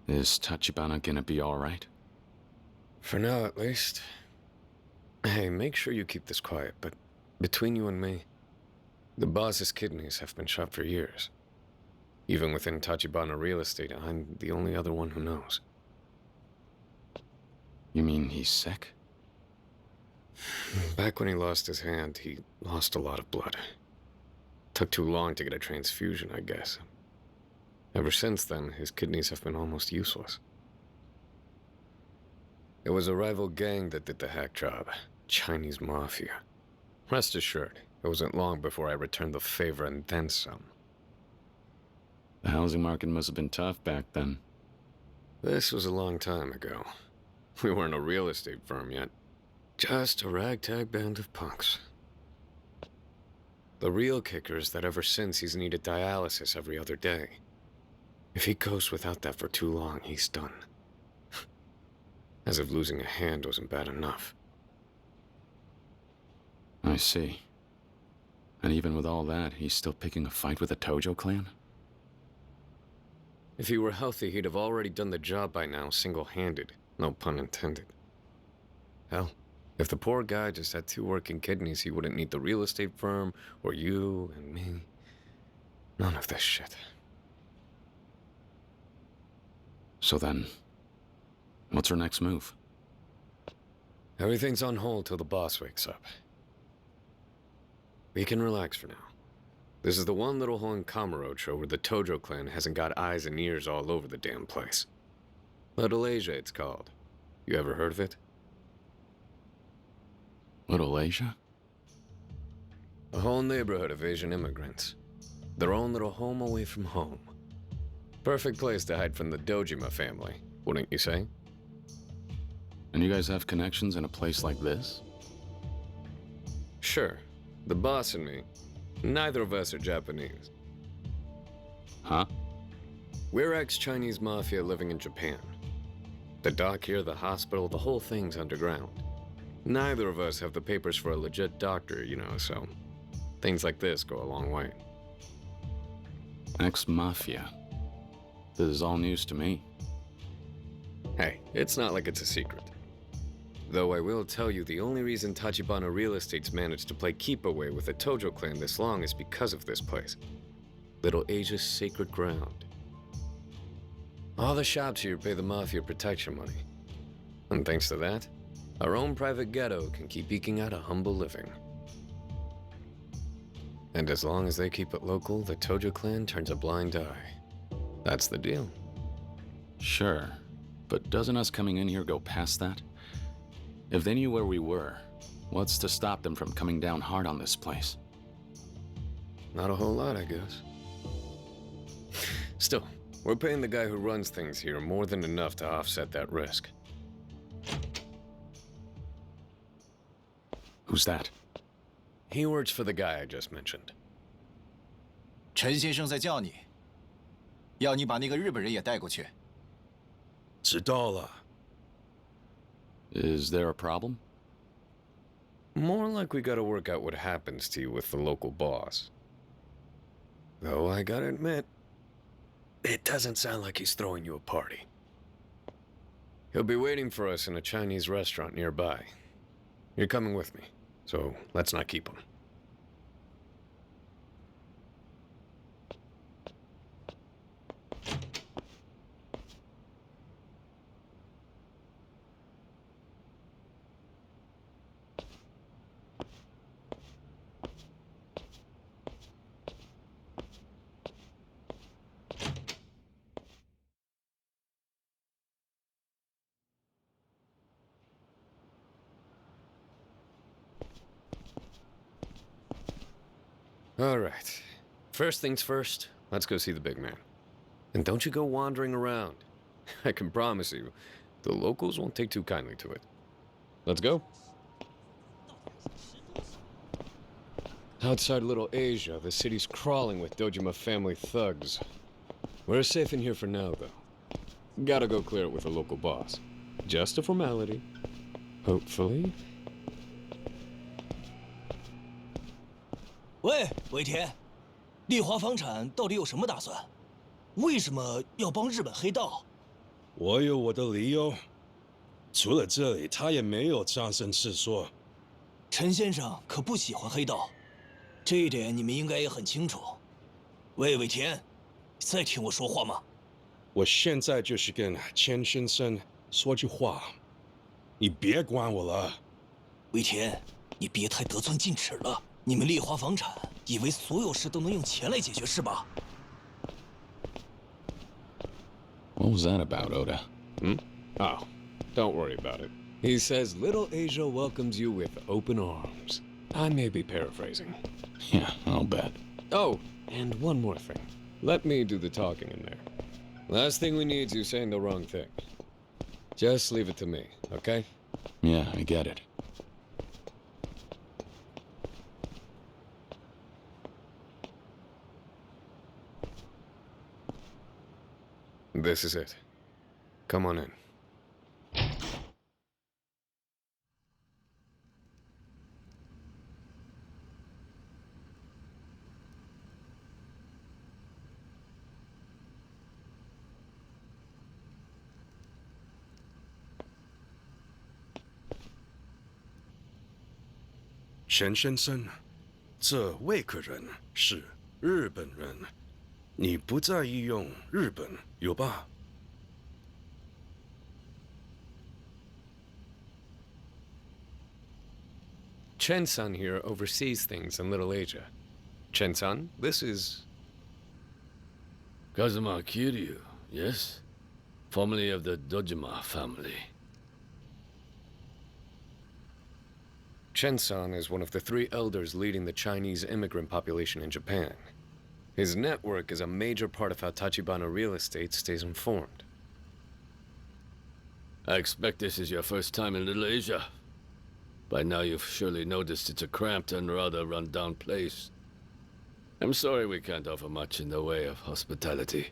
Is Tachibana gonna be alright? For now, at least. Hey, make sure you keep this quiet, but between you and me, the boss's kidneys have been shot for years. Even within Tachibana Real Estate, I'm the only other one who knows. You mean he's sick? Back when he lost his hand, he lost a lot of blood. Took too long to get a transfusion, I guess. Ever since then, his kidneys have been almost useless. It was a rival gang that did the hack job. Chinese mafia. Rest assured, it wasn't long before I returned the favor and then some. The housing market must have been tough back then. This was a long time ago. We weren't a real estate firm yet. Just a ragtag band of punks. The real kicker is that ever since he's needed dialysis every other day. If he goes without that for too long, he's done. As if losing a hand wasn't bad enough. I see. And even with all that, he's still picking a fight with the Tojo clan? If he were healthy, he'd have already done the job by now, single-handed. No pun intended. Hell, if the poor guy just had 2 working kidneys, he wouldn't need the real estate firm, or you and me. None of this shit. So then, what's our next move? Everything's on hold till the boss wakes up. We can relax for now. This is the one little hole in Kamurocho where the Tojo clan hasn't got eyes and ears all over the damn place. Little Asia, it's called. You ever heard of it? Little Asia? A whole neighborhood of Asian immigrants. Their own little home away from home. Perfect place to hide from the Dojima family, wouldn't you say? And you guys have connections in a place like this? Sure. The boss and me. Neither of us are Japanese. Huh? We're ex-Chinese mafia living in Japan. The dock here, the hospital, the whole thing's underground. Neither of us have the papers for a legit doctor, you know, so things like this go a long way. Ex-mafia. This is all news to me. Hey, it's not like it's a secret. Though I will tell you, the only reason Tachibana Real Estate's managed to play keep away with the Tojo clan this long is because of this place. Little Asia's sacred ground. All the shops here pay the mafia protection money. And thanks to that, our own private ghetto can keep eking out a humble living. And as long as they keep it local, the Tojo clan turns a blind eye. That's the deal. Sure, but doesn't us coming in here go past that? If they knew where we were, what's to stop them from coming down hard on this place? Not a whole lot, I guess. Still, we're paying the guy who runs things here more than enough to offset that risk. Who's that? He works for the guy I just mentioned. 陈先生在叫你，要你把那个日本人也带过去。知道了。 Is there a problem? More like we gotta work out what happens to you with the local boss. Though I gotta admit, it doesn't sound like he's throwing you a party. He'll be waiting for us in a Chinese restaurant nearby. You're coming with me, so let's not keep him. All right. First things first, let's go see the big man. And don't you go wandering around. I can promise you, the locals won't take too kindly to it. Let's go. Outside Little Asia, the city's crawling with Dojima family thugs. We're safe in here for now, though. Gotta go clear it with a local boss. Just a formality. Hopefully. 喂，尾田，丽华房产到底有什么打算？为什么要帮日本黑道？我有我的理由。除了这里，他也没有张声势说。陈先生可不喜欢黑道，这一点你们应该也很清楚。魏田，再听我说话吗？我现在就是跟钱先生说句话，你别管我了。魏田，你别太得寸进尺了。你们丽华房产以为所有事都能用钱来解决是吧？ What was that about, Oda? Oh, don't worry about it. He says Little Asia welcomes you with open arms. I may be paraphrasing. Yeah, I'll bet. Oh, and one more thing. Let me do the talking in there. Last thing we need is you saying the wrong thing. Just leave it to me, okay? Yeah, I get it. This is it. Come on in. "钱先生，这位客人是日本人，你不在意用日本有吧？" Chen-san here oversees things in Little Asia. Chen-san, this is... Kazuma Kiryu, yes? Formerly of the Dojima family. Chen-san is one of the 3 elders leading the Chinese immigrant population in Japan. His network is a major part of how Tachibana Real Estate stays informed. I expect this is your first time in Little Asia. By now you've surely noticed it's a cramped and rather run-down place. I'm sorry we can't offer much in the way of hospitality.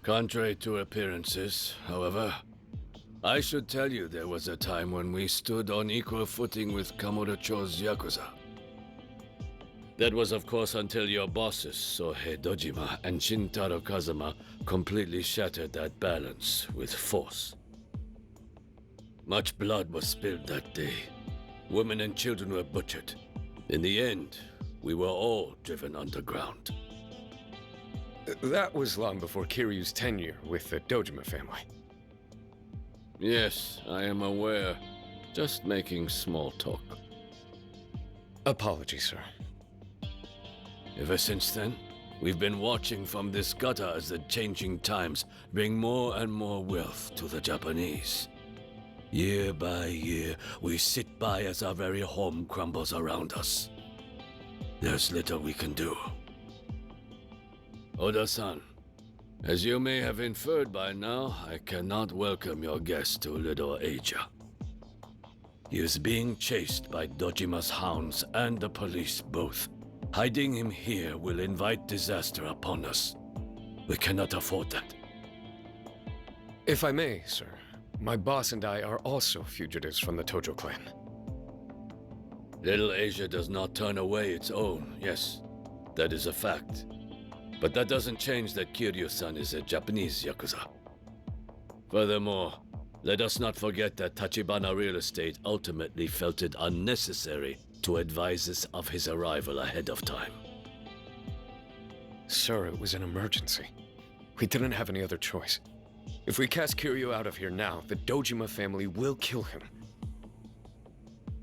Contrary to appearances, however, I should tell you there was a time when we stood on equal footing with Kamurocho's Yakuza. That was of course until your bosses, Sohei Dojima and Shintaro Kazuma, completely shattered that balance with force. Much blood was spilled that day. Women and children were butchered. In the end, we were all driven underground. That was long before Kiryu's tenure with the Dojima family. Yes, I am aware. Just making small talk. Apologies, sir. Ever since then, we've been watching from this gutter as the changing times bring more and more wealth to the Japanese. Year by year, we sit by as our very home crumbles around us. There's little we can do. Oda-san, as you may have inferred by now, I cannot welcome your guest to Little Asia. He is being chased by Dojima's hounds and the police both. Hiding him here will invite disaster upon us. We cannot afford that. If I may, sir, my boss and I are also fugitives from the Tojo clan. Little Asia does not turn away its own, yes. That is a fact. But that doesn't change that Kiryu-san is a Japanese Yakuza. Furthermore, let us not forget that Tachibana Real Estate ultimately felt it unnecessary to advise us of his arrival ahead of time. Sir, it was an emergency. We didn't have any other choice. If we cast Kiryu out of here now, the Dojima family will kill him.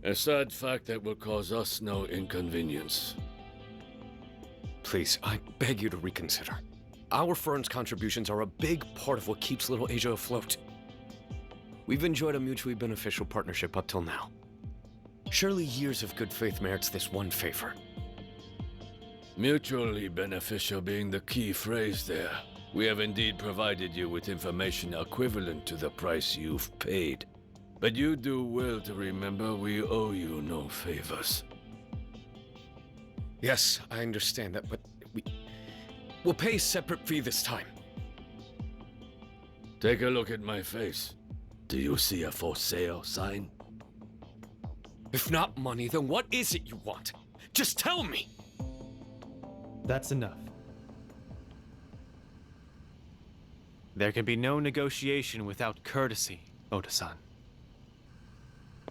A sad fact that will cause us no inconvenience. Please, I beg you to reconsider. Our firm's contributions are a big part of what keeps Little Asia afloat. We've enjoyed a mutually beneficial partnership up till now. Surely years of good faith merits this one favor. Mutually beneficial being the key phrase there. We have indeed provided you with information equivalent to the price you've paid. But you do well to remember we owe you no favors. Yes, I understand that, but we'll pay a separate fee this time. Take a look at my face. Do you see a for sale sign? If not money, then what is it you want? Just tell me! That's enough. There can be no negotiation without courtesy, Oda-san.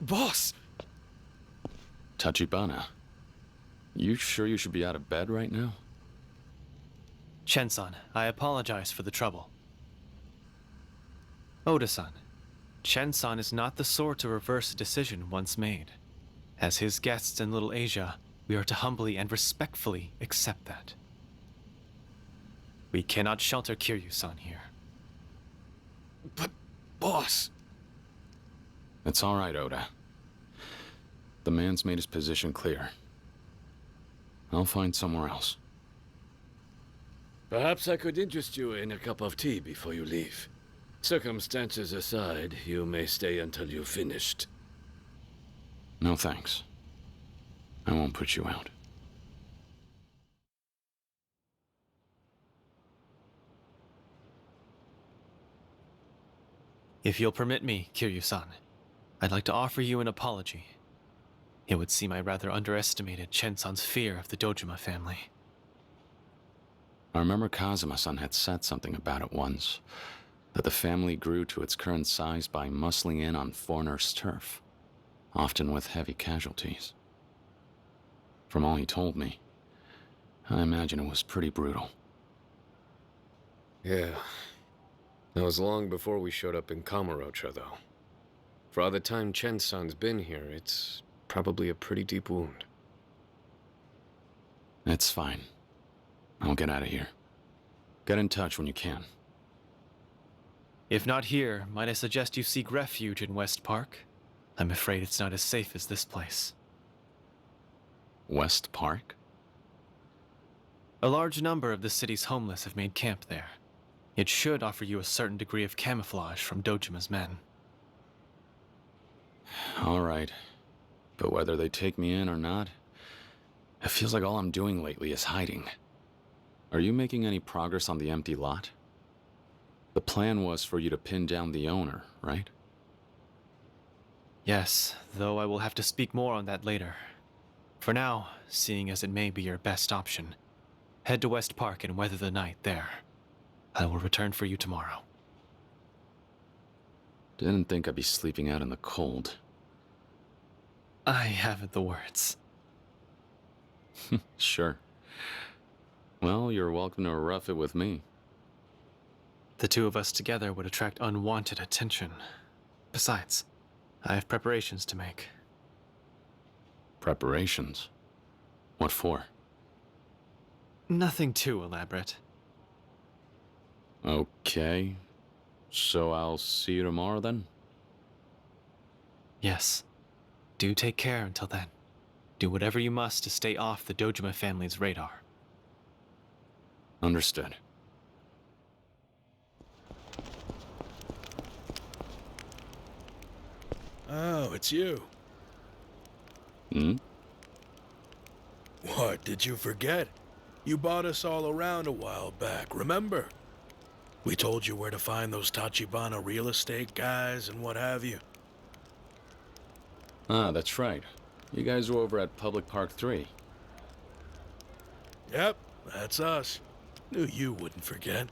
Boss! Tachibana, you sure you should be out of bed right now? Chen-san, I apologize for the trouble. Oda-san, Chen-san is not the sort to reverse a decision once made. As his guests in Little Asia, we are to humbly and respectfully accept that. We cannot shelter Kiryu-san here. But, boss! It's all right, Oda. The man's made his position clear. I'll find somewhere else. Perhaps I could interest you in a cup of tea before you leave. Circumstances aside, you may stay until you've finished. No thanks. I won't put you out. If you'll permit me, Kiryu-san, I'd like to offer you an apology. It would seem I rather underestimated Chen-san's fear of the Dojima family. I remember Kazuma-san had said something about it once, that the family grew to its current size by muscling in on foreigners' turf, often with heavy casualties. From all he told me, I imagine it was pretty brutal. Yeah. That was long before we showed up in Kamurocho, though. For all the time Chen-san's been here, it's probably a pretty deep wound. It's fine. I'll get out of here. Get in touch when you can. If not here, might I suggest you seek refuge in West Park? I'm afraid it's not as safe as this place. West Park? A large number of the city's homeless have made camp there. It should offer you a certain degree of camouflage from Dojima's men. All right. But whether they take me in or not, it feels like all I'm doing lately is hiding. Are you making any progress on the empty lot? The plan was for you to pin down the owner, right? Yes, though I will have to speak more on that later. For now, seeing as it may be your best option, head to West Park and weather the night there. I will return for you tomorrow. Didn't think I'd be sleeping out in the cold. I haven't the words. Sure. Well, you're welcome to rough it with me. The two of us together would attract unwanted attention. Besides, I have preparations to make. Preparations? What for? Nothing too elaborate. Okay. So I'll see you tomorrow then? Yes. Do take care until then. Do whatever you must to stay off the Dojima family's radar. Understood. Oh, it's you. Hmm? What, did you forget? You bought us all around a while back, remember? We told you where to find those Tachibana Real Estate guys and what have you. Ah, that's right. You guys were over at Public Park 3. Yep, that's us. Knew you wouldn't forget.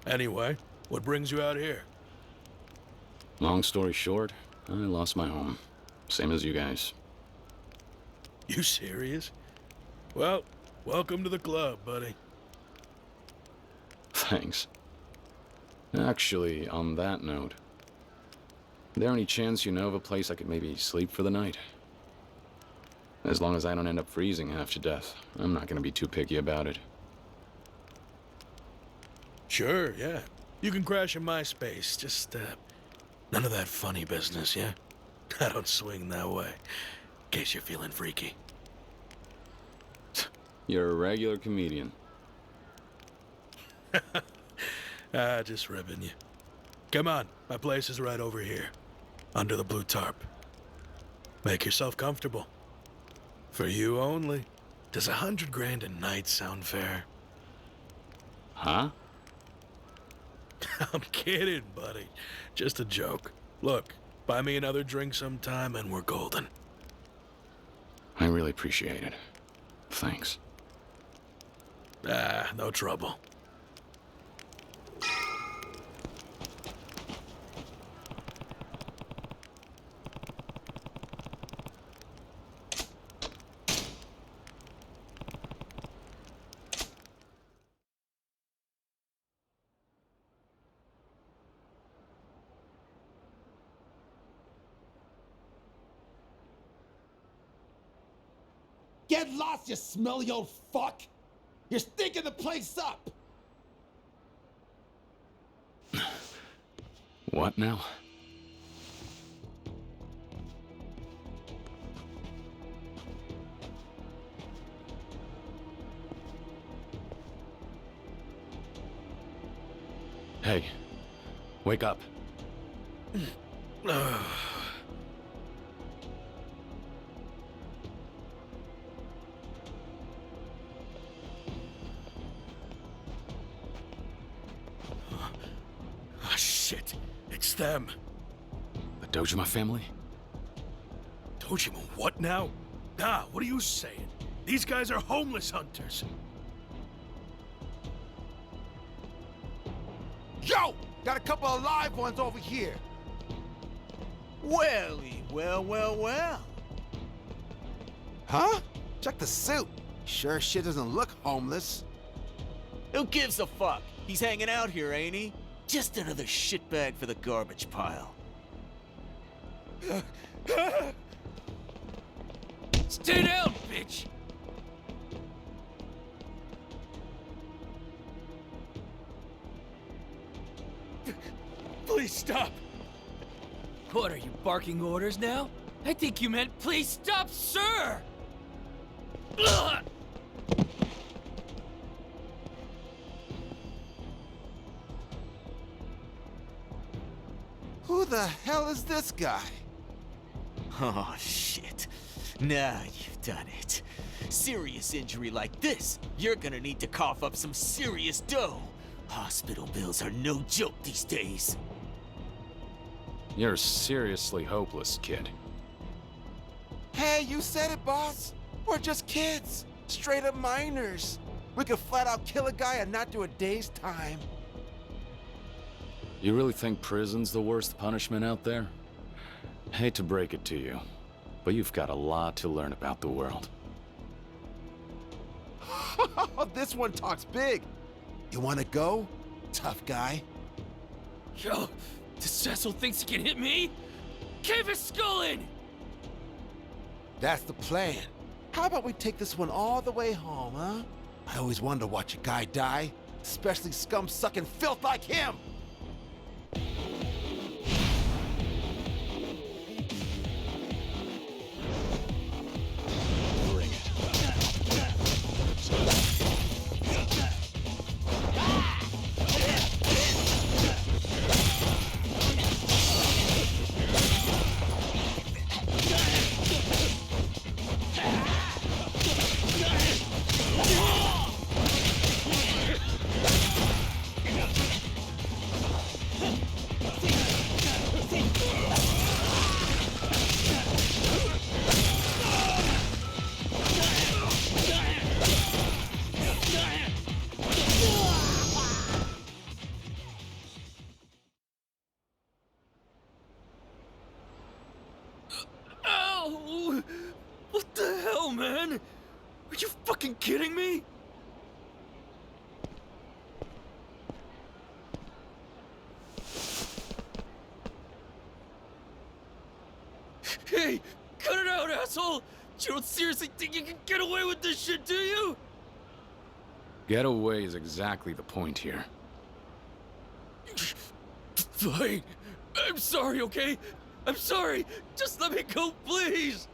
Anyway, what brings you out here? Long story short, I lost my home. Same as you guys. You serious? Well, welcome to the club, buddy. Thanks. Actually, on that note, there any chance you know of a place I could maybe sleep for the night? As long as I don't end up freezing half to death, I'm not gonna be too picky about it. Sure, yeah. You can crash in my space, just, none of that funny business, yeah? I don't swing that way, in case you're feeling freaky. You're a regular comedian. Just ribbing you. Come on, my place is right over here, under the blue tarp. Make yourself comfortable. For you only. Does 100 grand a night sound fair? Huh? I'm kidding, buddy. Just a joke. Look, buy me another drink sometime and we're golden. I really appreciate it. Thanks. No trouble. Get lost, you smelly old fuck! You're stinking the place up! What now? Hey, wake up. Ah, shit. It's them. The Dojima family? Tachibana, what now? Ah, what are you saying? These guys are homeless hunters. Yo! Got a couple of live ones over here! Welly, well. Huh? Check the suit. Sure shit doesn't look homeless. Who gives a fuck? He's hanging out here, ain't he? Just another shitbag for the garbage pile. Stay down, bitch! Please stop! What, are you barking orders now? I think you meant please stop, sir! Ugh! Who the hell is this guy? Oh, shit. Now you've done it. Serious injury like this, you're gonna need to cough up some serious dough. Hospital bills are no joke these days. You're seriously hopeless, kid. Hey, you said it, boss. We're just kids. Straight up minors. We could flat out kill a guy and not do a day's time. You really think prison's the worst punishment out there? Hate to break it to you, but you've got a lot to learn about the world. This one talks big. You wanna go? Tough guy. Yo, the Cecil thinks he can hit me? Cave his skull in! That's the plan. How about we take this one all the way home, huh? I always wanted to watch a guy die, especially scum-sucking filth like him! Ow! What the hell, man? Are you fucking kidding me? Hey, cut it out, asshole! You don't seriously think you can get away with this shit, do you? Getaway is exactly the point here. Fine. I'm sorry, okay? I'm sorry. Just let me go, please.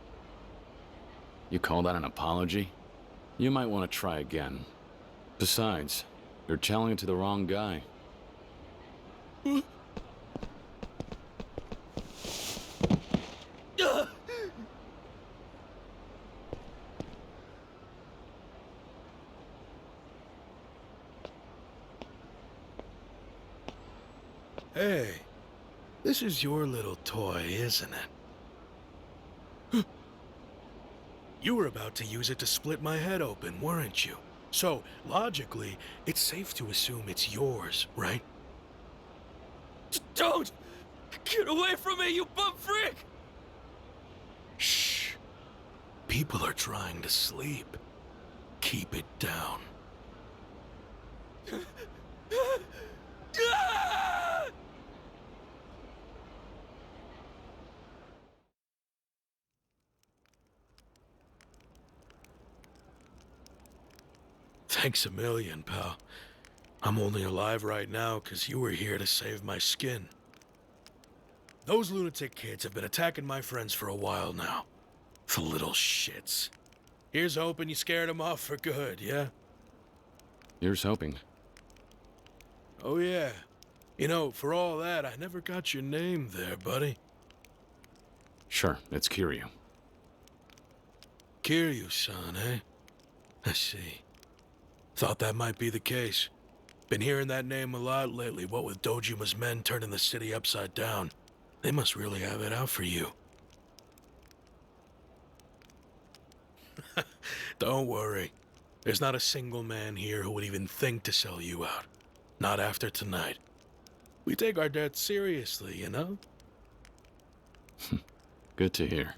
You call that an apology? You might want to try again. Besides, you're telling it to the wrong guy. Hey, this is your little toy, isn't it? You were about to use it to split my head open, weren't you? So, logically, it's safe to assume it's yours, right? Don't! Get away from me, you bum freak! Shh. People are trying to sleep. Keep it down. Thanks a million, pal. I'm only alive right now because you were here to save my skin. Those lunatic kids have been attacking my friends for a while now. The little shits. Here's hoping you scared them off for good, yeah? Here's hoping. Oh yeah. You know, for all that, I never got your name there, buddy. Sure, it's Kiryu. Kiryu-san, eh? I see. Thought that might be the case. Been hearing that name a lot lately, what with Dojima's men turning the city upside down. They must really have it out for you. Don't worry. There's not a single man here who would even think to sell you out. Not after tonight. We take our debt seriously, you know? Good to hear.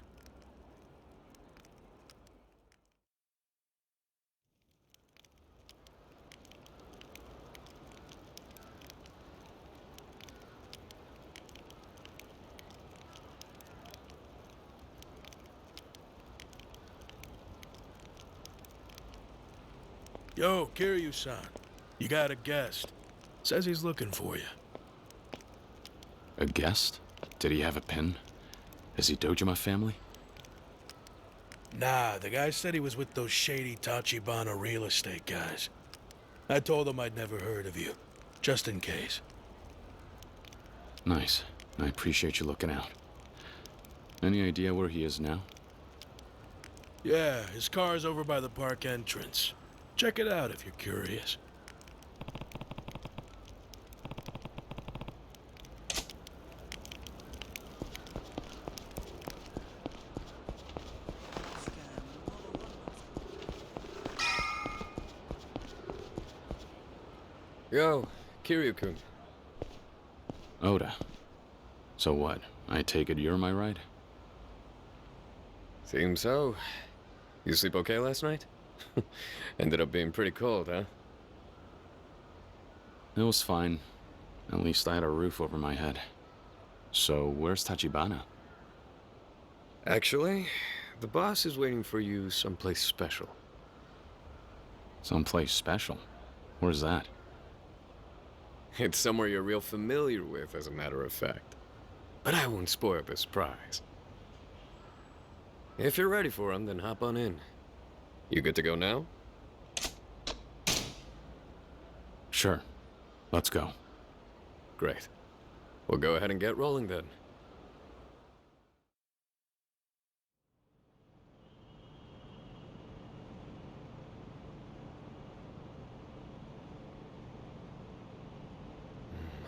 Yo, Kiryu-san. You got a guest. Says he's looking for you. A guest? Did he have a pin? Is he Dojima family? Nah, the guy said he was with those shady Tachibana Real Estate guys. I told him I'd never heard of you, just in case. Nice. I appreciate you looking out. Any idea where he is now? Yeah, his car's over by the park entrance. Check it out if you're curious. Yo, Kiryu-kun. Oda. So what? I take it you're my ride? Seems so. You sleep okay last night? Ended up being pretty cold, huh? It was fine. At least I had a roof over my head. So, where's Tachibana? Actually, the boss is waiting for you someplace special. Someplace special? Where's that? It's somewhere you're real familiar with, as a matter of fact. But I won't spoil the surprise. If you're ready for him, then hop on in. You good to go now? Sure. Let's go. Great. We'll go ahead and get rolling then.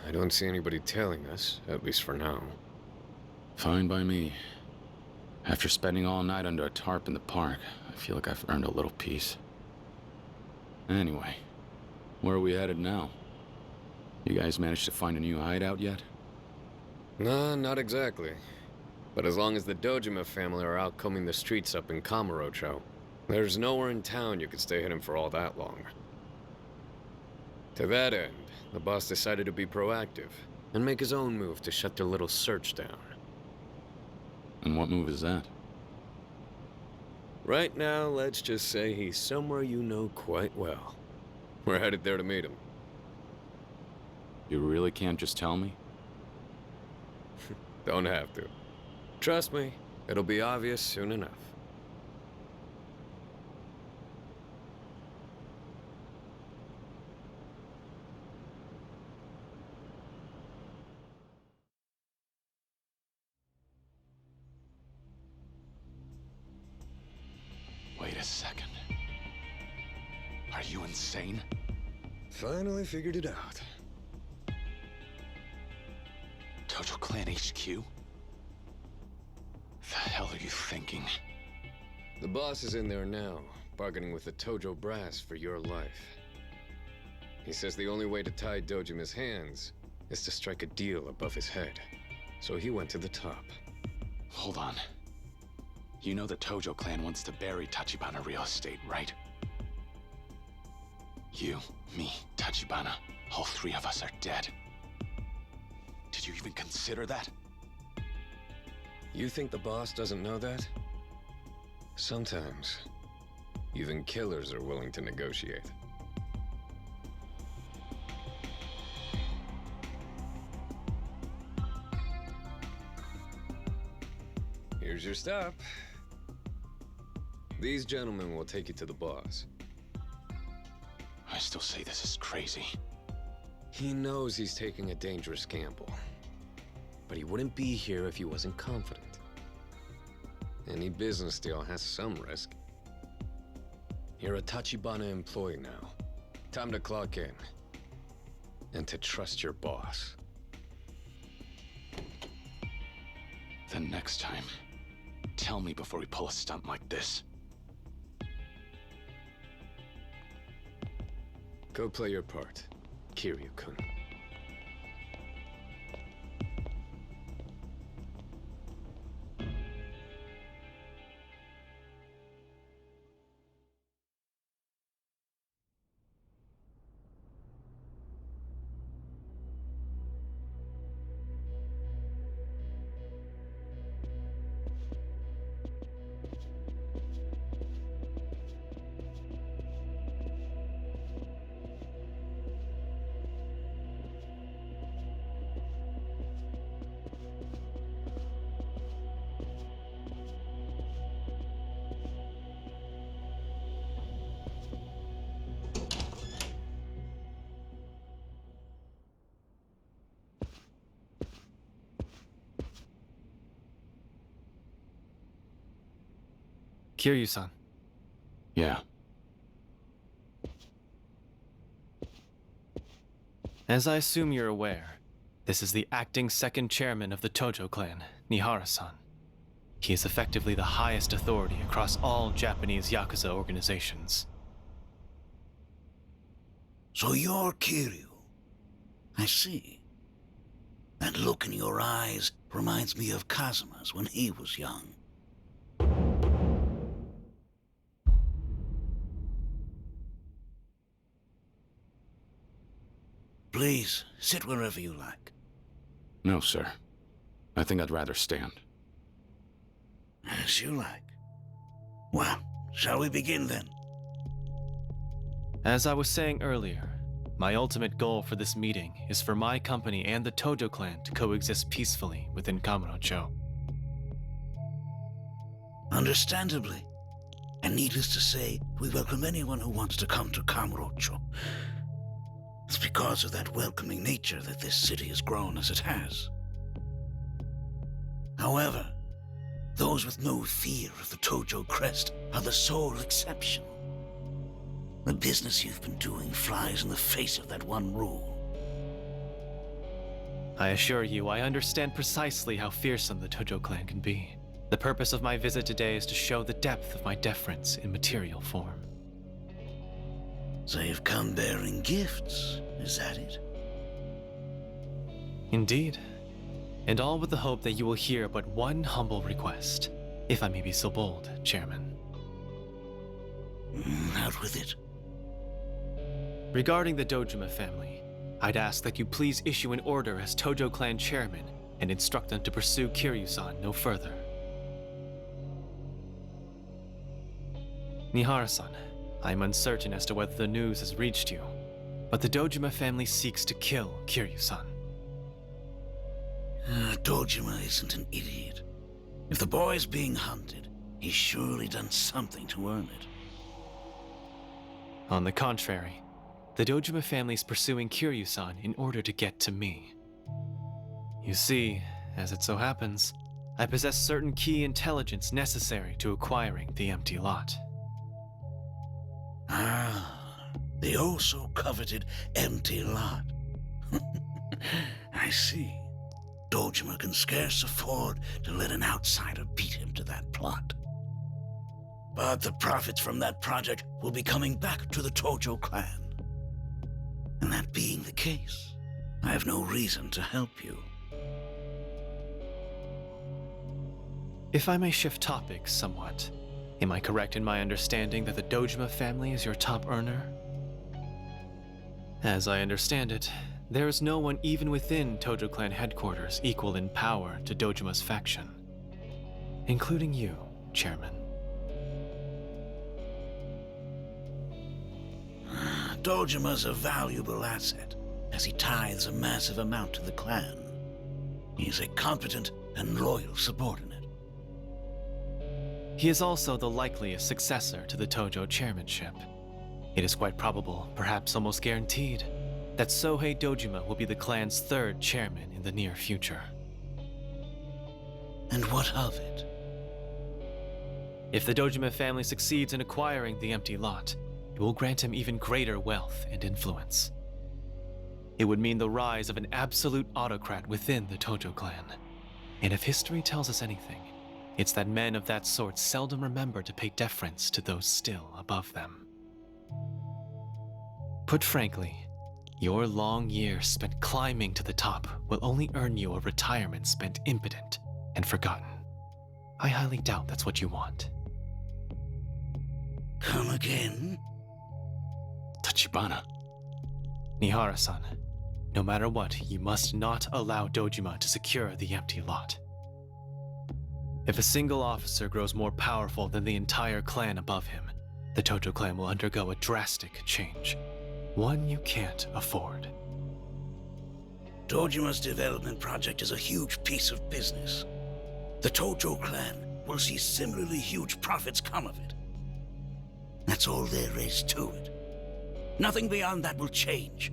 I don't see anybody tailing us, at least for now. Fine by me. After spending all night under a tarp in the park, I feel like I've earned a little peace. Anyway, where are we headed now? You guys managed to find a new hideout yet? Nah, not exactly. But as long as the Dojima family are out combing the streets up in Kamurocho, there's nowhere in town you could stay hidden for all that long. To that end, the boss decided to be proactive and make his own move to shut their little search down. And what move is that? Right now, let's just say he's somewhere you know quite well. We're headed there to meet him. You really can't just tell me? Don't have to. Trust me, it'll be obvious soon enough. Wait a second. Are you insane? Finally figured it out. Tojo Clan HQ? The hell are you thinking? The boss is in there now, bargaining with the Tojo brass for your life. He says the only way to tie Dojima's hands is to strike a deal above his head. So he went to the top. Hold on. You know the Tojo Clan wants to bury Tachibana Real Estate, right? You, me, Tachibana, all three of us are dead. Did you even consider that? You think the boss doesn't know that? Sometimes, even killers are willing to negotiate. Here's your stop. These gentlemen will take you to the boss. I still say this is crazy. He knows he's taking a dangerous gamble. But he wouldn't be here if he wasn't confident. Any business deal has some risk. You're a Tachibana employee now. Time to clock in. And to trust your boss. Then next time, tell me before we pull a stunt like this. Go play your part, Kiryu-kun. Kiryu-san. Yeah. As I assume you're aware, this is the acting second chairman of the Tojo clan, Nihara-san. He is effectively the highest authority across all Japanese Yakuza organizations. So you're Kiryu. I see. That look in your eyes reminds me of Kazuma's when he was young. Please, sit wherever you like. No, sir. I think I'd rather stand. As you like. Well, shall we begin then? As I was saying earlier, my ultimate goal for this meeting is for my company and the Tojo clan to coexist peacefully within Kamurocho. Understandably. And needless to say, we welcome anyone who wants to come to Kamurocho. It's because of that welcoming nature that this city has grown as it has. However, those with no fear of the Tojo crest are the sole exception. The business you've been doing flies in the face of that one rule. I assure you, I understand precisely how fearsome the Tojo clan can be. The purpose of my visit today is to show the depth of my deference in material form. So you've come bearing gifts, is that it? Indeed. And all with the hope that you will hear but one humble request, if I may be so bold, Chairman. Out with it. Regarding the Dojima family, I'd ask that you please issue an order as Tojo clan chairman and instruct them to pursue Kiryu-san no further. Nihara-san, I am uncertain as to whether the news has reached you, but the Dojima family seeks to kill Kiryu-san. Dojima isn't an idiot. If the boy's being hunted, he's surely done something to earn it. On the contrary, the Dojima family is pursuing Kiryu-san in order to get to me. You see, as it so happens, I possess certain key intelligence necessary to acquiring the empty lot. Ah, the also coveted empty lot. I see. Dojima can scarce afford to let an outsider beat him to that plot. But the profits from that project will be coming back to the Tojo clan. And that being the case, I have no reason to help you. If I may shift topics somewhat, am I correct in my understanding that the Dojima family is your top earner? As I understand it, there is no one even within Tojo clan headquarters equal in power to Dojima's faction, including you, Chairman. Dojima's a valuable asset, as he tithes a massive amount to the clan. He's a competent and loyal subordinate. He is also the likeliest successor to the Tojo chairmanship. It is quite probable, perhaps almost guaranteed, that Sohei Dojima will be the clan's third chairman in the near future. And what of it? If the Dojima family succeeds in acquiring the empty lot, it will grant him even greater wealth and influence. It would mean the rise of an absolute autocrat within the Tojo clan. And if history tells us anything, it's that men of that sort seldom remember to pay deference to those still above them. Put frankly, your long years spent climbing to the top will only earn you a retirement spent impotent and forgotten. I highly doubt that's what you want. Come again? Tachibana. Nihara-san, no matter what, you must not allow Dojima to secure the empty lot. If a single officer grows more powerful than the entire clan above him, the Tojo clan will undergo a drastic change. One you can't afford. Dojima's development project is a huge piece of business. The Tojo clan will see similarly huge profits come of it. That's all there is to it. Nothing beyond that will change.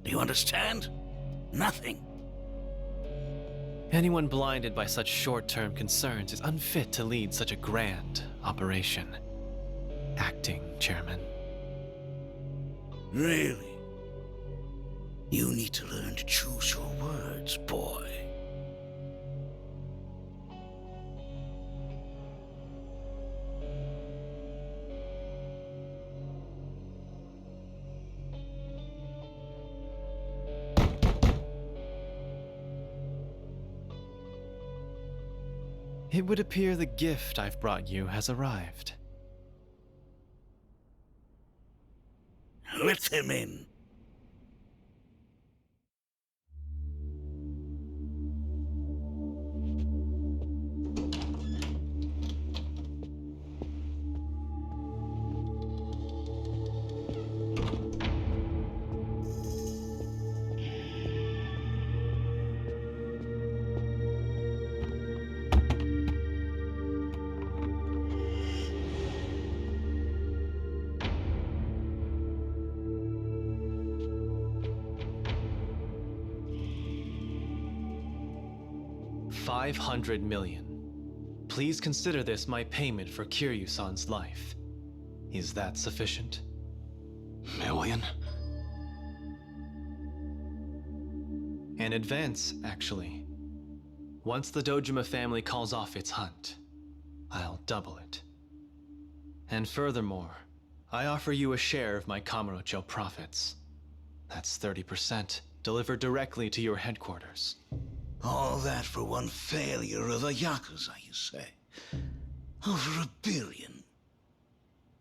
Do you understand? Nothing. Anyone blinded by such short-term concerns is unfit to lead such a grand operation. Acting chairman. Really? You need to learn to choose your words, boy. It would appear the gift I've brought you has arrived. Let them in. $500 million. Please consider this my payment for Kiryu-san's life. Is that sufficient? Million? An advance, actually. Once the Dojima family calls off its hunt, I'll double it. And furthermore, I offer you a share of my Kamurocho profits. That's 30%, delivered directly to your headquarters. All that for one failure of a Yakuza, you say? Over $1 billion.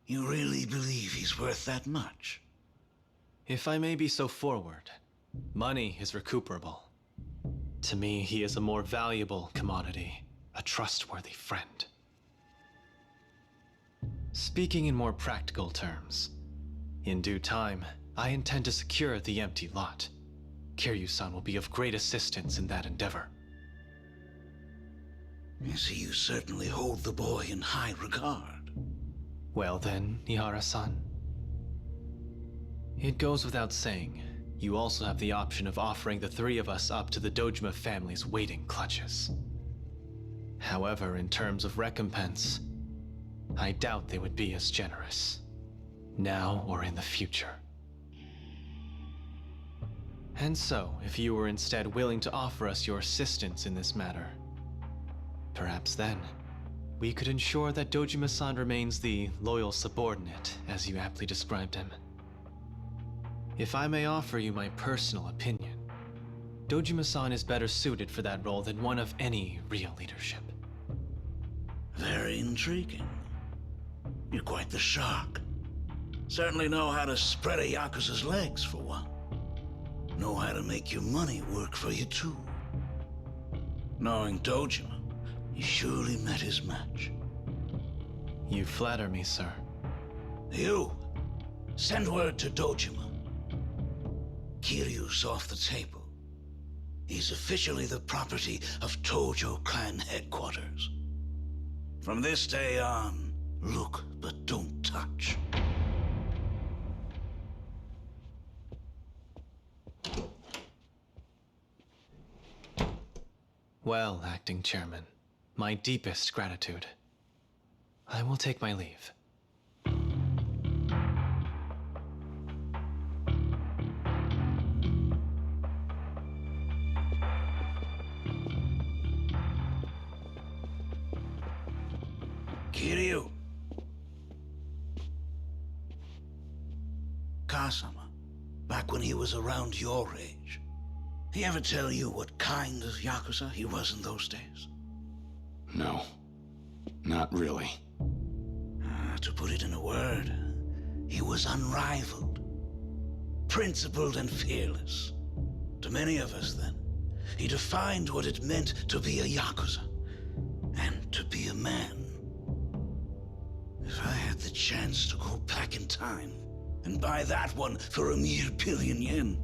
You really believe he's worth that much? If I may be so forward, money is recuperable. To me, he is a more valuable commodity, a trustworthy friend. Speaking in more practical terms, in due time, I intend to secure the empty lot. Kiryu-san will be of great assistance in that endeavor. I see you certainly hold the boy in high regard. Well then, Nihara-san. It goes without saying, you also have the option of offering the three of us up to the Dojima family's waiting clutches. However, in terms of recompense, I doubt they would be as generous, now or in the future. And so, if you were instead willing to offer us your assistance in this matter, perhaps then, we could ensure that Dojima-san remains the loyal subordinate, as you aptly described him. If I may offer you my personal opinion, Dojima-san is better suited for that role than one of any real leadership. Very intriguing. You're quite the shark. Certainly know how to spread a Yakuza's legs, for one. Know how to make your money work for you, too. Knowing Dojima, you surely met his match. You flatter me, sir. You, send word to Dojima. Kiryu's off the table. He's officially the property of Tojo Clan headquarters. From this day on, look but don't touch. Well, acting chairman, my deepest gratitude. I will take my leave. Kiryu. Kazama, back when he was around your age, he ever tell you what kind of Yakuza he was in those days? No, not really. To put it in a word, he was unrivaled, principled and fearless. To many of us then, he defined what it meant to be a Yakuza, and to be a man. If I had the chance to go back in time, and buy that one for a mere billion yen,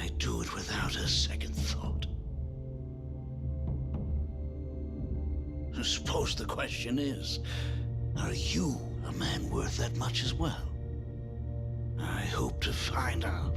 I'd do it without a second thought. I suppose the question is, are you a man worth that much as well? I hope to find out.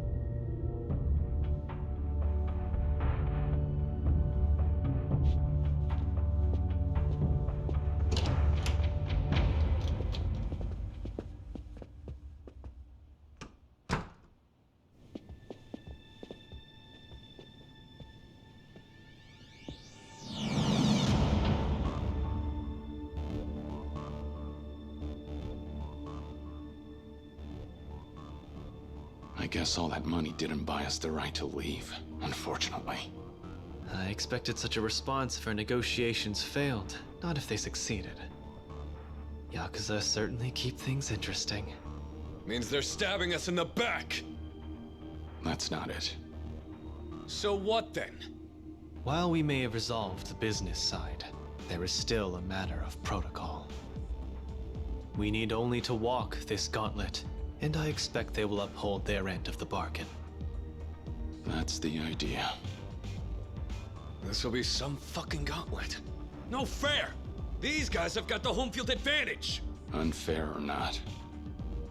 I guess all that money didn't buy us the right to leave, unfortunately. I expected such a response if our negotiations failed, not if they succeeded. Yakuza certainly keep things interesting. Means they're stabbing us in the back! That's not it. So what then? While we may have resolved the business side, there is still a matter of protocol. We need only to walk this gauntlet, and I expect they will uphold their end of the bargain. That's the idea. This'll be some fucking gauntlet. No fair! These guys have got the home field advantage! Unfair or not,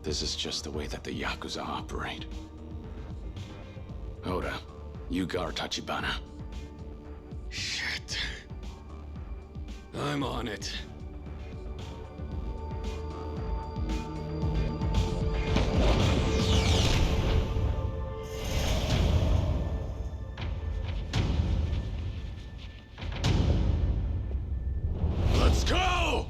this is just the way that the Yakuza operate. Oda, you guard Tachibana. Shit. I'm on it. Let's go!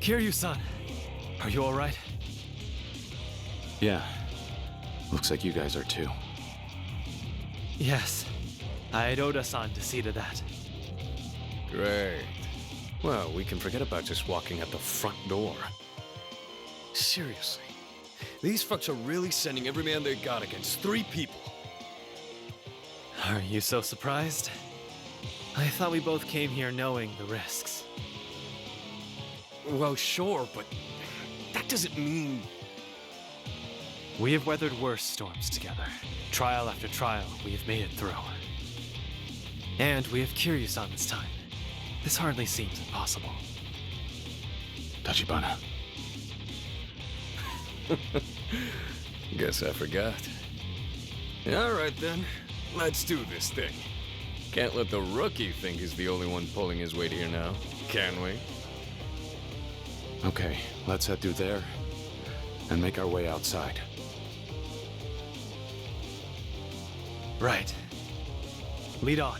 Kiryu-san, are you alright? Yeah. Looks like you guys are too. Yes. I'd Oda-san to see to that. Great. Well, we can forget about just walking out the front door. Seriously. These fucks are really sending every man they got against 3 people. Are you so surprised? I thought we both came here knowing the risks. Well, sure, but that doesn't mean... We have weathered worse storms together. Trial after trial, we have made it through. And we have Kiryu-san this time. This hardly seems impossible. Tachibana. Guess I forgot. Alright then, let's do this thing. Can't let the rookie think he's the only one pulling his weight here now, can we? Okay, let's head through there and make our way outside. Right. Lead on.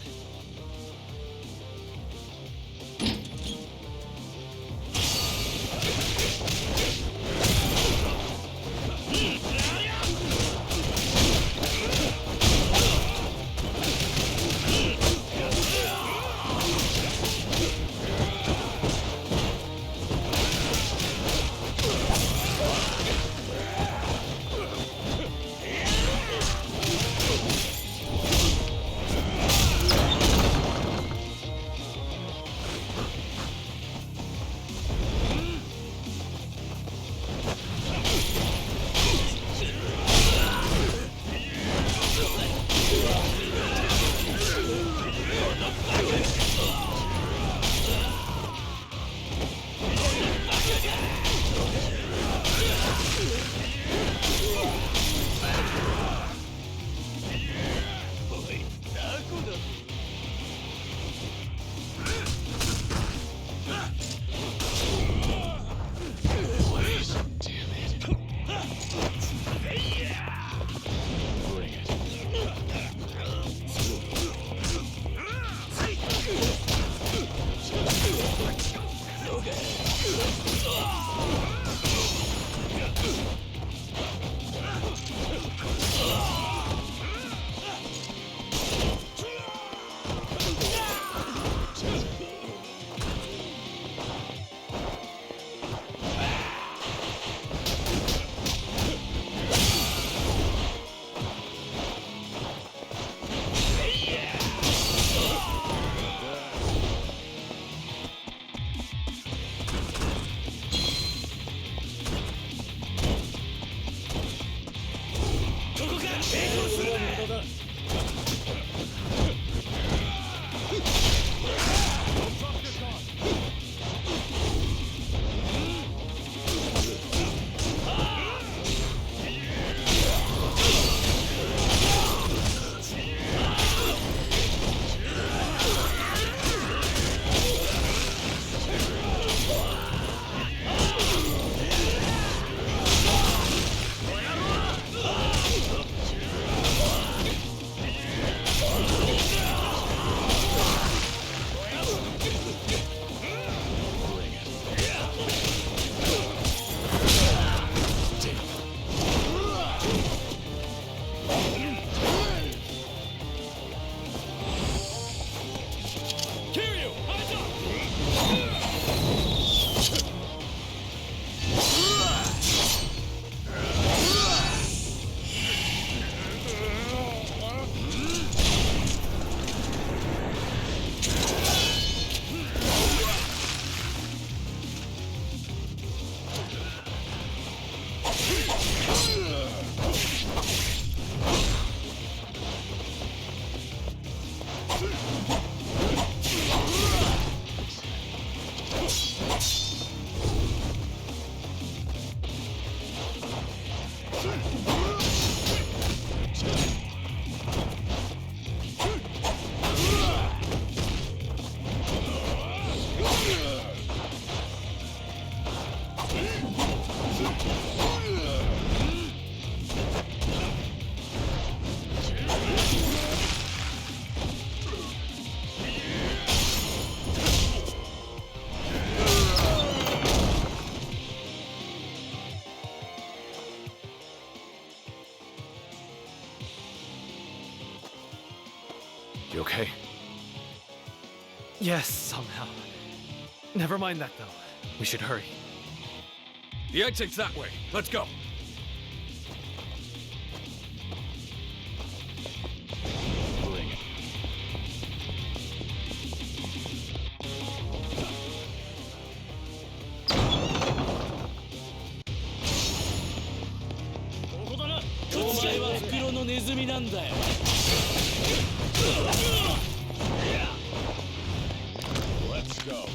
Yes, somehow. Never mind that, though. We should hurry. The exit's that way. Let's go. Let's go.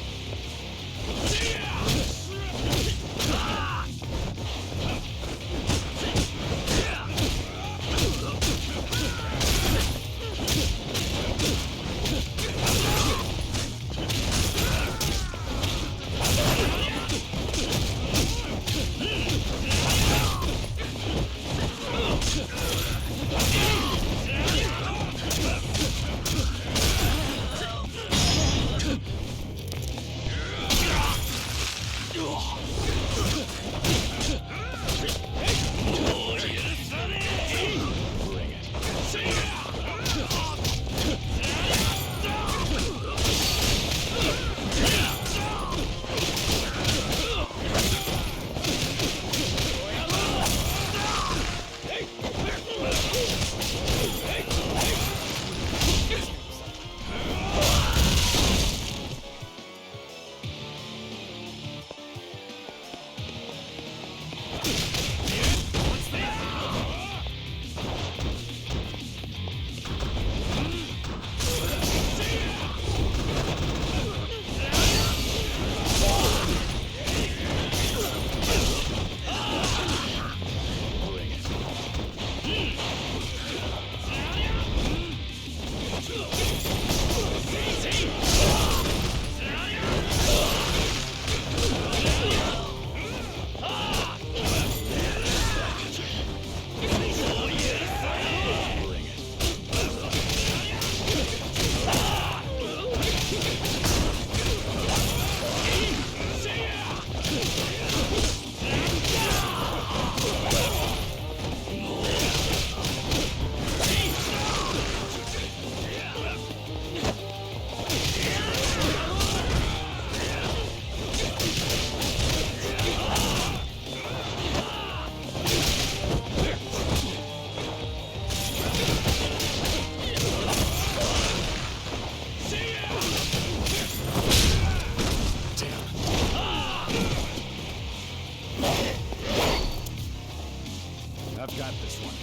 I've got this one.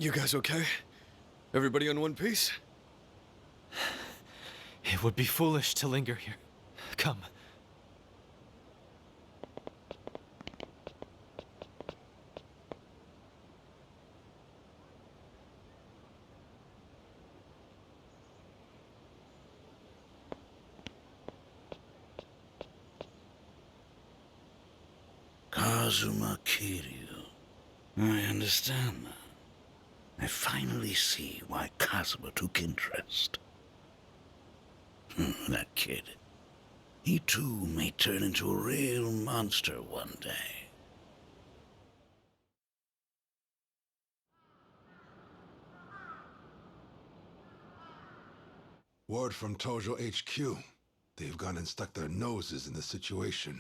You guys okay? Everybody on one piece? It would be foolish to linger here. Come. Kazuma Kiryu. I understand now. I finally see why Kazuma took interest. That kid. He too may turn into a real monster one day. Word from Tojo HQ. They've gone and stuck their noses in the situation.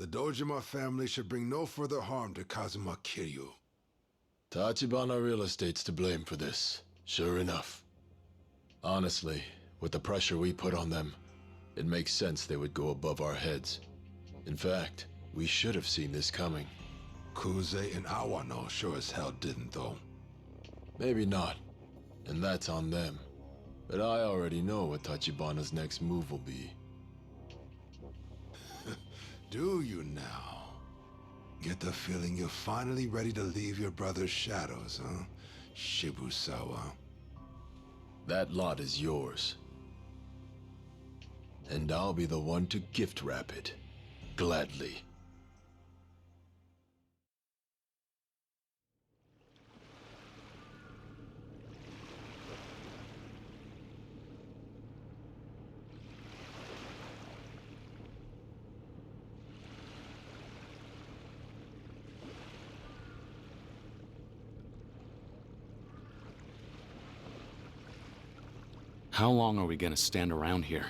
The Dojima family should bring no further harm to Kazuma Kiryu. Tachibana Real Estate's to blame for this, sure enough. Honestly, with the pressure we put on them, it makes sense they would go above our heads. In fact, we should have seen this coming. Kuze and Awano sure as hell didn't, though. Maybe not, and that's on them. But I already know what Tachibana's next move will be. Do you now? Get the feeling you're finally ready to leave your brother's shadows, huh? Shibusawa. That lot is yours. And I'll be the one to gift wrap it. Gladly. How long are we gonna stand around here?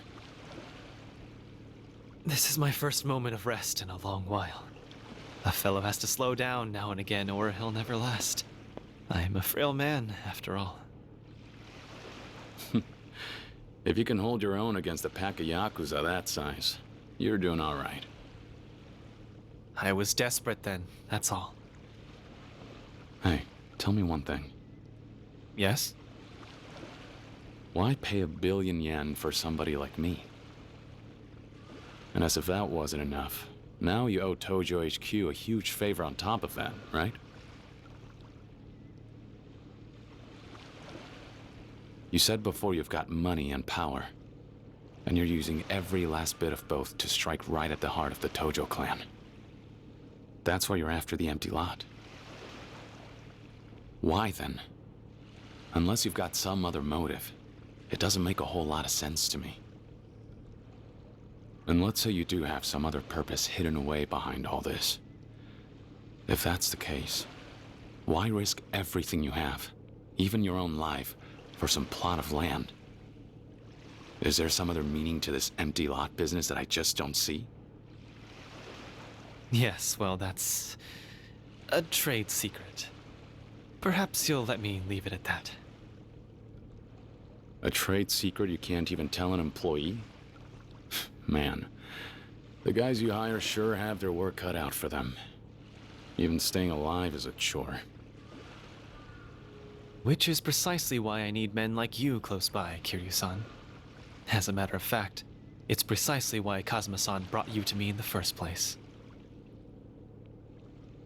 This is my first moment of rest in a long while. A fellow has to slow down now and again, or he'll never last. I am a frail man, after all. If you can hold your own against a pack of Yakuza that size, you're doing all right. I was desperate then, that's all. Hey, tell me one thing. Yes? Why pay 1 billion yen for somebody like me? And as if that wasn't enough, now you owe Tojo HQ a huge favor on top of that, right? You said before you've got money and power, and you're using every last bit of both to strike right at the heart of the Tojo clan. That's why you're after the empty lot. Why then? Unless you've got some other motive, it doesn't make a whole lot of sense to me. And let's say you do have some other purpose hidden away behind all this. If that's the case, why risk everything you have, even your own life, for some plot of land? Is there some other meaning to this empty lot business that I just don't see? Yes, well, that's a trade secret. Perhaps you'll let me leave it at that. A trade secret you can't even tell an employee? Man, the guys you hire sure have their work cut out for them. Even staying alive is a chore. Which is precisely why I need men like you close by, Kiryu-san. As a matter of fact, it's precisely why Kazuma-san brought you to me in the first place.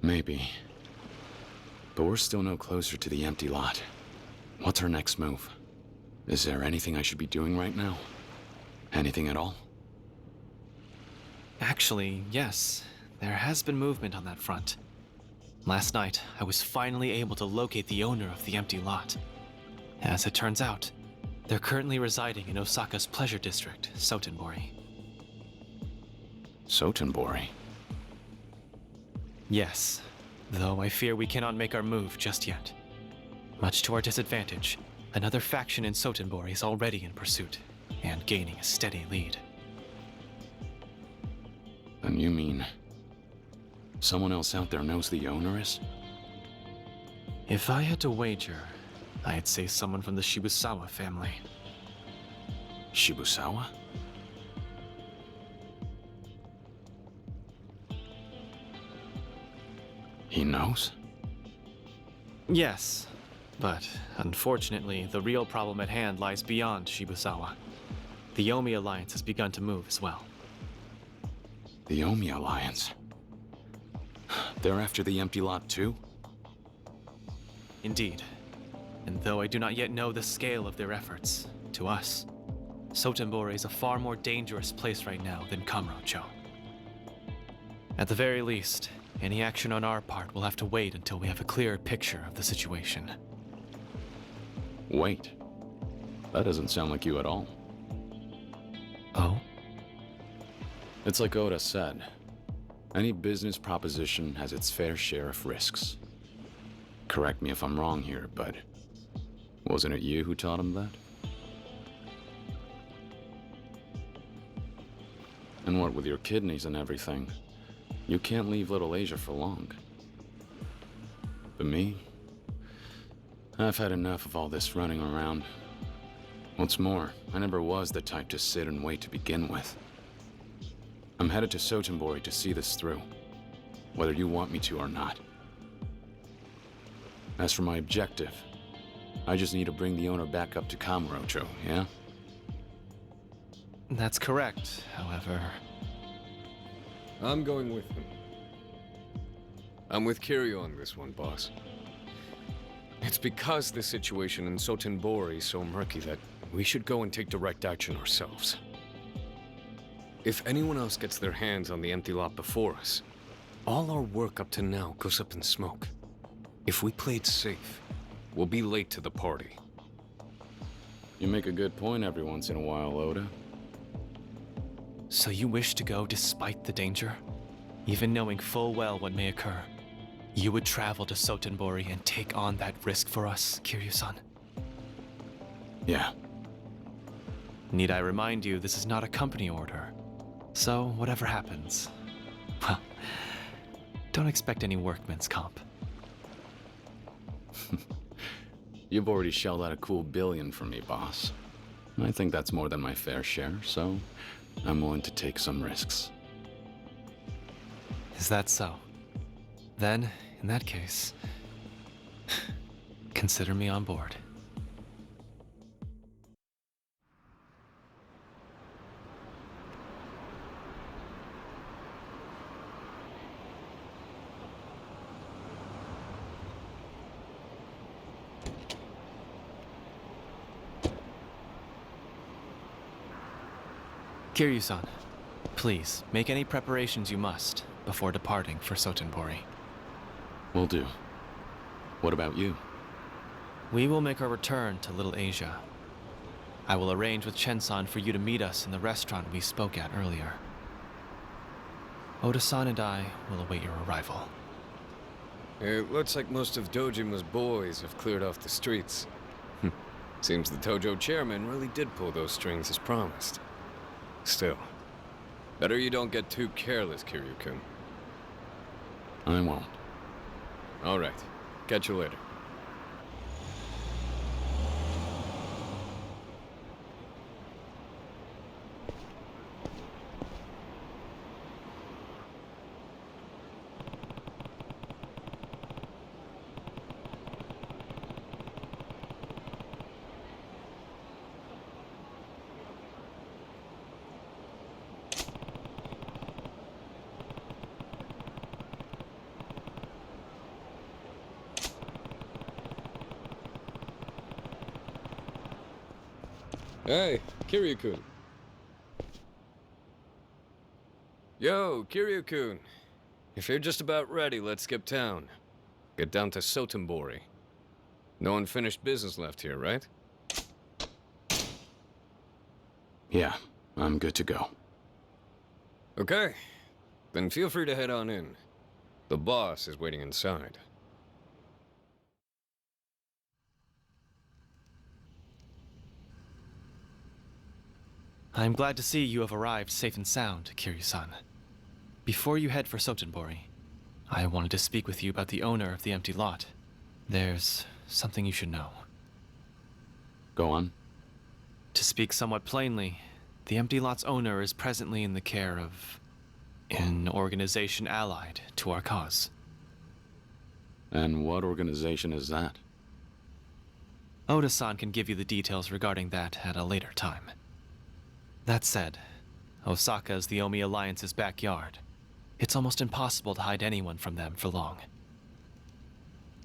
Maybe. But we're still no closer to the empty lot. What's our next move? Is there anything I should be doing right now? Anything at all? Actually, yes. There has been movement on that front. Last night, I was finally able to locate the owner of the empty lot. As it turns out, they're currently residing in Osaka's pleasure district, Sotenbori. Sotenbori? Yes, though I fear we cannot make our move just yet. Much to our disadvantage, another faction in Sotenbori is already in pursuit, and gaining a steady lead. And you mean someone else out there knows the owner is? If I had to wager, I'd say someone from the Shibusawa family. Shibusawa? He knows? Yes, but unfortunately, the real problem at hand lies beyond Shibusawa. The Yomi Alliance has begun to move as well. The Yomi Alliance? They're after the empty lot too? Indeed. And though I do not yet know the scale of their efforts, to us, Sotenbori is a far more dangerous place right now than Kamurocho. At the very least, any action on our part will have to wait until we have a clearer picture of the situation. Wait. That doesn't sound like you at all. Oh? It's like Oda said. Any business proposition has its fair share of risks. Correct me if I'm wrong here, but wasn't it you who taught him that? And what with your kidneys and everything, You can't leave Little Asia for long. But me? I've had enough of all this running around. What's more, I never was the type to sit and wait to begin with. I'm headed to Sotenbori to see this through, whether you want me to or not. As for my objective, I just need to bring the owner back up to Kamurocho, yeah? That's correct, however. I'm going with him. I'm with Kiryu on this one, boss. It's because the situation in Sotenbori is so murky that we should go and take direct action ourselves. If anyone else gets their hands on the empty lot before us, all our work up to now goes up in smoke. If we play it safe, we'll be late to the party. You make a good point every once in a while, Oda. So you wish to go despite the danger? Even knowing full well what may occur, you would travel to Sotenbori and take on that risk for us, Kiryu-san? Yeah. Need I remind you, this is not a company order. So, whatever happens, well, don't expect any workman's comp. You've already shelled out a cool billion for me, boss. I think that's more than my fair share, so I'm willing to take some risks. Is that so? Then, in that case, consider me on board. Kiryu-san, please, make any preparations you must before departing for Sotenbori. Will do. What about you? We will make our return to Little Asia. I will arrange with Chen-san for you to meet us in the restaurant we spoke at earlier. Oda-san and I will await your arrival. It looks like most of Dojima's boys have cleared off the streets. Seems the Tojo chairman really did pull those strings as promised. Still, better you don't get too careless, Kiryu-kun. I won't. All right. Catch you later. Hey, Kiryu-kun. Yo, Kiryu-kun. If you're just about ready, let's skip town. Get down to Sotenbori. No unfinished business left here, right? Yeah, I'm good to go. Okay. Then feel free to head on in. The boss is waiting inside. I'm glad to see you have arrived safe and sound, Kiryu-san. Before you head for Sotenbori, I wanted to speak with you about the owner of the empty lot. There's something you should know. Go on. To speak somewhat plainly, the empty lot's owner is presently in the care of an organization allied to our cause. And what organization is that? Oda-san can give you the details regarding that at a later time. That said, Osaka is the Omi Alliance's backyard. It's almost impossible to hide anyone from them for long.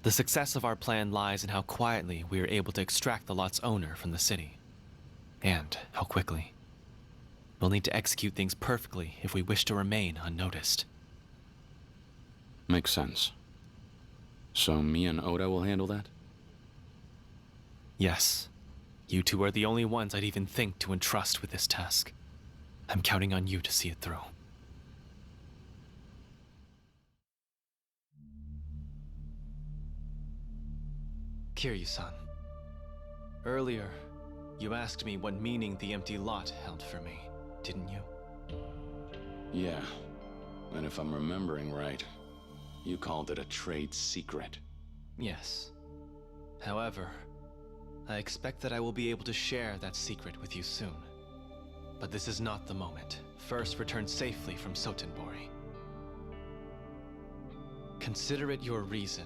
The success of our plan lies in how quietly we are able to extract the lot's owner from the city. And how quickly. We'll need to execute things perfectly if we wish to remain unnoticed. Makes sense. So me and Oda will handle that? Yes. You two are the only ones I'd even think to entrust with this task. I'm counting on you to see it through. Kiryu-san. Earlier, you asked me what meaning the empty lot held for me, didn't you? Yeah. And if I'm remembering right, you called it a trade secret. Yes. However, I expect that I will be able to share that secret with you soon. But this is not the moment. First, return safely from Sotenbori. Consider it your reason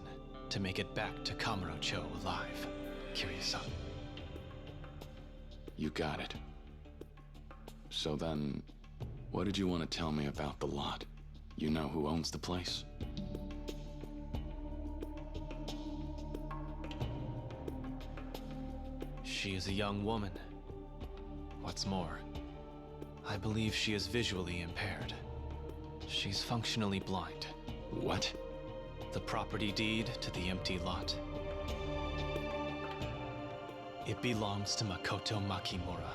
to make it back to Kamurocho alive, Kiryu-san. You got it. So then, what did you want to tell me about the lot? You know who owns the place? She is a young woman. What's more, I believe she is visually impaired. She's functionally blind. What? The property deed to the empty lot. It belongs to Makoto Makimura.